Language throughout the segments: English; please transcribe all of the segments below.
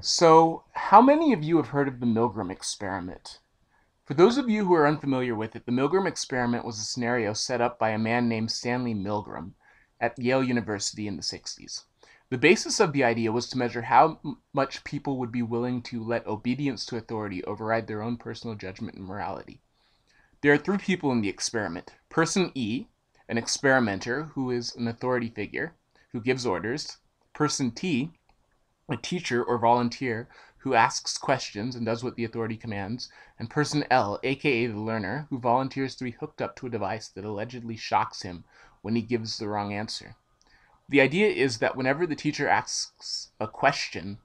So, how many of you have heard of the Milgram experiment? For those of you who are unfamiliar with it, the Milgram experiment was a scenario set up by a man named Stanley Milgram at Yale University in the 60s. The basis of the idea was to measure how much people would be willing to let obedience to authority override their own personal judgment and morality. There are three people in the experiment. Person E, an experimenter who is an authority figure, who gives orders. Person T, a teacher or volunteer who asks questions and does what the authority commands, and person L, aka the learner, who volunteers to be hooked up to a device that allegedly shocks him when he gives the wrong answer. The idea is that whenever the teacher asks a question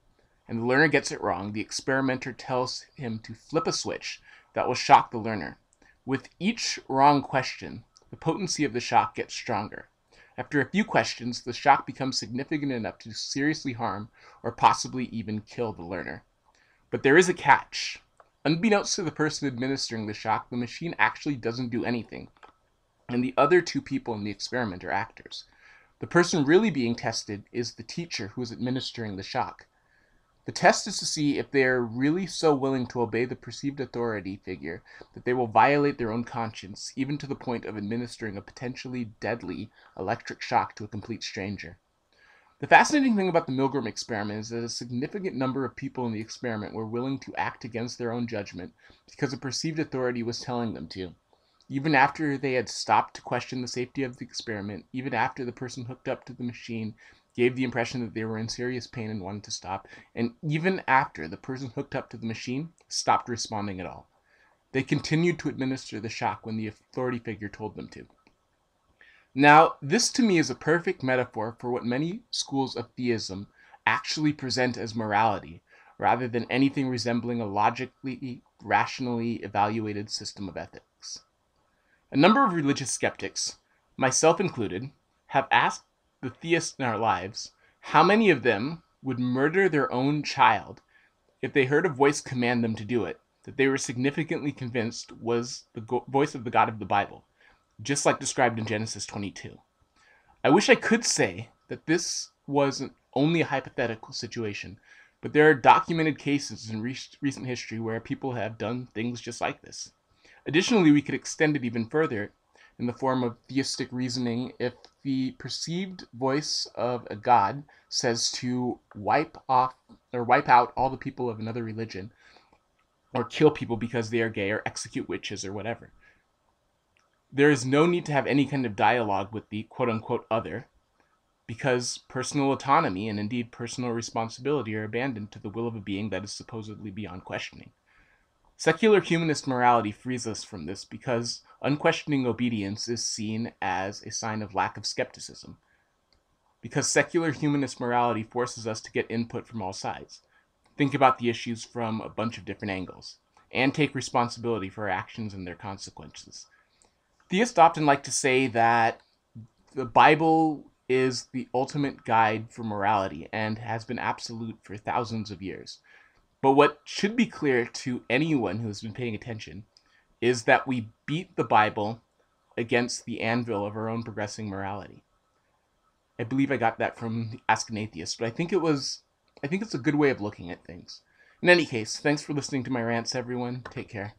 and the learner gets it wrong, the experimenter tells him to flip a switch that will shock the learner. With each wrong question, the potency of the shock gets stronger. After a few questions, the shock becomes significant enough to seriously harm or possibly even kill the learner. But there is a catch. Unbeknownst to the person administering the shock, the machine actually doesn't do anything, and the other two people in the experiment are actors. The person really being tested is the teacher who is administering the shock. The test is to see if they are really so willing to obey the perceived authority figure that they will violate their own conscience, even to the point of administering a potentially deadly electric shock to a complete stranger. The fascinating thing about the Milgram experiment is that a significant number of people in the experiment were willing to act against their own judgment because a perceived authority was telling them to. Even after they had stopped to question the safety of the experiment, even after the person hooked up to the machine gave the impression that they were in serious pain and wanted to stop, and even after the person hooked up to the machine stopped responding at all. They continued to administer the shock when the authority figure told them to. Now, this to me is a perfect metaphor for what many schools of theism actually present as morality, rather than anything resembling a logically, rationally evaluated system of ethics. A number of religious skeptics, myself included, have asked the theists in our lives how many of them would murder their own child if they heard a voice command them to do it, that they were significantly convinced was the voice of the God of the Bible, just like described in Genesis 22. I wish I could say that this wasn't only a hypothetical situation, but there are documented cases in recent history where people have done things just like this. Additionally, we could extend it even further in the form of theistic reasoning if the perceived voice of a god says to wipe out all the people of another religion, or kill people because they are gay, or execute witches, or whatever. There is no need to have any kind of dialogue with the quote-unquote other, because personal autonomy and indeed personal responsibility are abandoned to the will of a being that is supposedly beyond questioning. Secular humanist morality frees us from this because unquestioning obedience is seen as a sign of lack of skepticism. Because secular humanist morality forces us to get input from all sides, think about the issues from a bunch of different angles, and take responsibility for our actions and their consequences. Theists often like to say that the Bible is the ultimate guide for morality and has been absolute for thousands of years. But what should be clear to anyone who has been paying attention is that we beat the Bible against the anvil of our own progressing morality. I believe I got that from Ask an Atheist, but I think it's a good way of looking at things. In any case, thanks for listening to my rants, everyone. Take care.